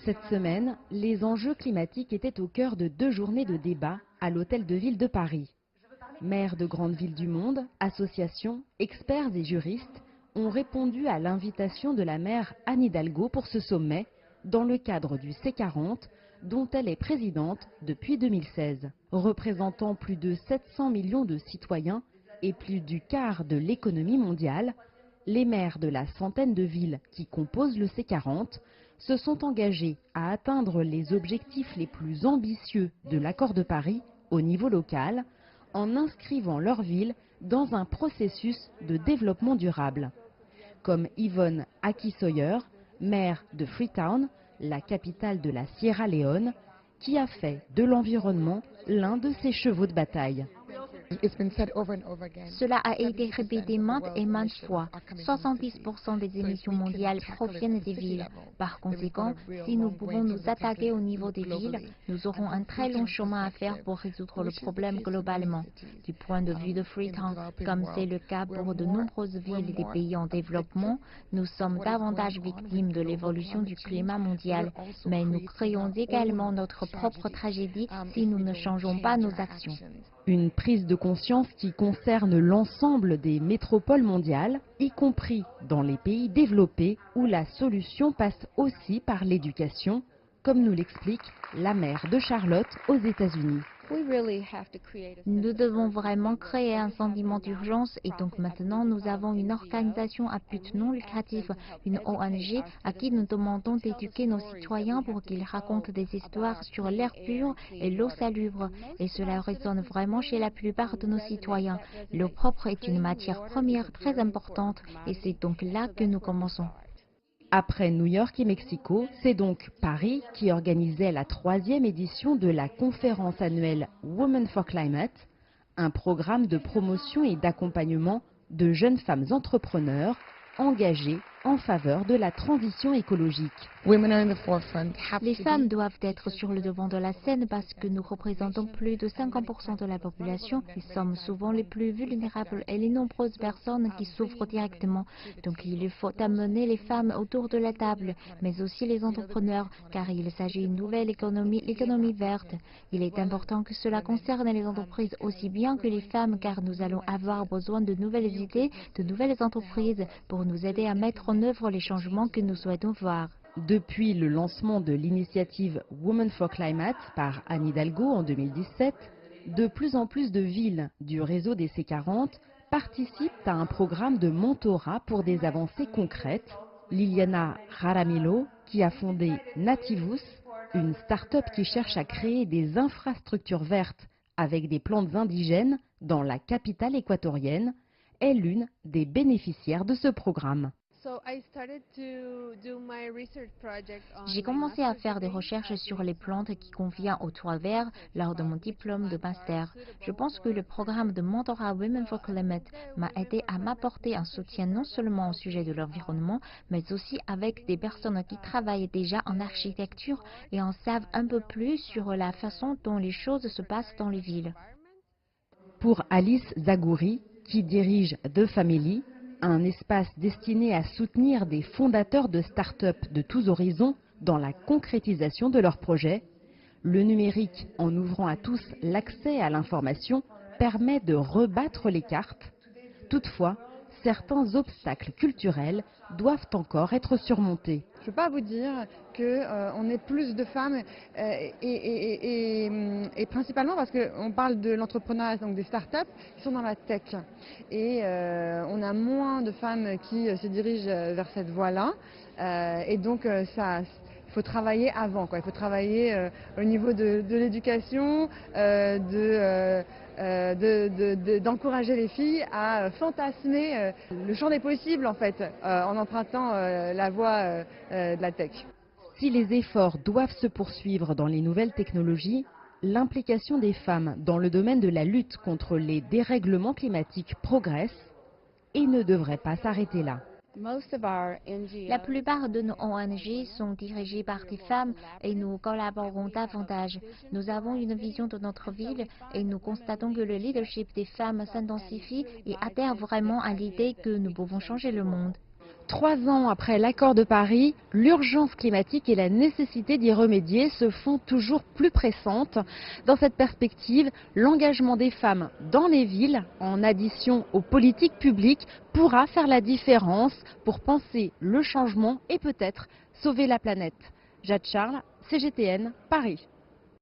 Cette semaine, les enjeux climatiques étaient au cœur de 2 journées de débat à l'Hôtel de Ville de Paris. Maires de grandes villes du monde, associations, experts et juristes ont répondu à l'invitation de la maire Anne Hidalgo pour ce sommet dans le cadre du C40 dont elle est présidente depuis 2016. Représentant plus de 700 millions de citoyens et plus du quart de l'économie mondiale, les maires de la centaine de villes qui composent le C40 se sont engagés à atteindre les objectifs les plus ambitieux de l'accord de Paris au niveau local en inscrivant leur ville dans un processus de développement durable. Comme Yvonne Aki-Sawyer, maire de Freetown, la capitale de la Sierra Leone, qui a fait de l'environnement l'un de ses chevaux de bataille. Cela a été répété maintes et maintes fois. 70% des émissions mondiales proviennent des villes. Par conséquent, si nous pouvons nous attaquer au niveau des villes, nous aurons un très long chemin à faire pour résoudre le problème globalement. Du point de vue de Freetown, comme c'est le cas pour de nombreuses villes des pays en développement, nous sommes davantage victimes de l'évolution du climat mondial. Mais nous créons également notre propre tragédie si nous ne changeons pas nos actions. Une prise de conscience qui concerne l'ensemble des métropoles mondiales, y compris dans les pays développés où la solution passe aussi par l'éducation, comme nous l'explique la maire de Charlotte aux États-Unis. Nous devons vraiment créer un sentiment d'urgence et donc maintenant nous avons une organisation à but non lucratif, une ONG à qui nous demandons d'éduquer nos citoyens pour qu'ils racontent des histoires sur l'air pur et l'eau salubre. Et cela résonne vraiment chez la plupart de nos citoyens. L'eau propre est une matière première très importante et c'est donc là que nous commençons. Après New York et Mexico, c'est donc Paris qui organisait la 3e édition de la conférence annuelle Women for Climate, un programme de promotion et d'accompagnement de jeunes femmes entrepreneurs engagées en faveur de la transition écologique. Les femmes doivent être sur le devant de la scène parce que nous représentons plus de 50% de la population et sommes souvent les plus vulnérables et les nombreuses personnes qui souffrent directement. Donc il faut amener les femmes autour de la table, mais aussi les entrepreneurs, car il s'agit d'une nouvelle économie, l'économie verte. Il est important que cela concerne les entreprises aussi bien que les femmes, car nous allons avoir besoin de nouvelles idées, de nouvelles entreprises pour nous aider à mettre en œuvre les changements que nous souhaitons voir. Depuis le lancement de l'initiative Women for Climate par Anne Hidalgo en 2017, de plus en plus de villes du réseau des C40 participent à un programme de mentorat pour des avancées concrètes. Liliana Jaramillo, qui a fondé Nativus, une start-up qui cherche à créer des infrastructures vertes avec des plantes indigènes dans la capitale équatorienne, est l'une des bénéficiaires de ce programme. J'ai commencé à faire des recherches sur les plantes qui conviennent aux toits verts lors de mon diplôme de master. Je pense que le programme de mentorat Women for Climate m'a aidé à m'apporter un soutien non seulement au sujet de l'environnement, mais aussi avec des personnes qui travaillent déjà en architecture et en savent un peu plus sur la façon dont les choses se passent dans les villes. Pour Alice Zagouri, qui dirige The Family, un espace destiné à soutenir des fondateurs de start-up de tous horizons dans la concrétisation de leurs projets, le numérique, en ouvrant à tous l'accès à l'information, permet de rebattre les cartes. Toutefois, certains obstacles culturels doivent encore être surmontés. Je ne peux pas vous dire qu'on est plus de femmes et principalement parce qu'on parle de l'entrepreneuriat, donc des startups qui sont dans la tech. Et on a moins de femmes qui se dirigent vers cette voie-là. Et donc il faut travailler avant, quoi. Il faut travailler au niveau de l'éducation, d'encourager les filles à fantasmer le champ des possibles en fait, en empruntant la voie de la tech. Si les efforts doivent se poursuivre dans les nouvelles technologies, l'implication des femmes dans le domaine de la lutte contre les dérèglements climatiques progresse et ne devrait pas s'arrêter là. La plupart de nos ONG sont dirigées par des femmes et nous collaborons davantage. Nous avons une vision de notre ville et nous constatons que le leadership des femmes s'intensifie et adhère vraiment à l'idée que nous pouvons changer le monde. 3 ans après l'accord de Paris, l'urgence climatique et la nécessité d'y remédier se font toujours plus pressantes. Dans cette perspective, l'engagement des femmes dans les villes, en addition aux politiques publiques, pourra faire la différence pour penser le changement et peut-être sauver la planète. Jade Charles, CGTN, Paris.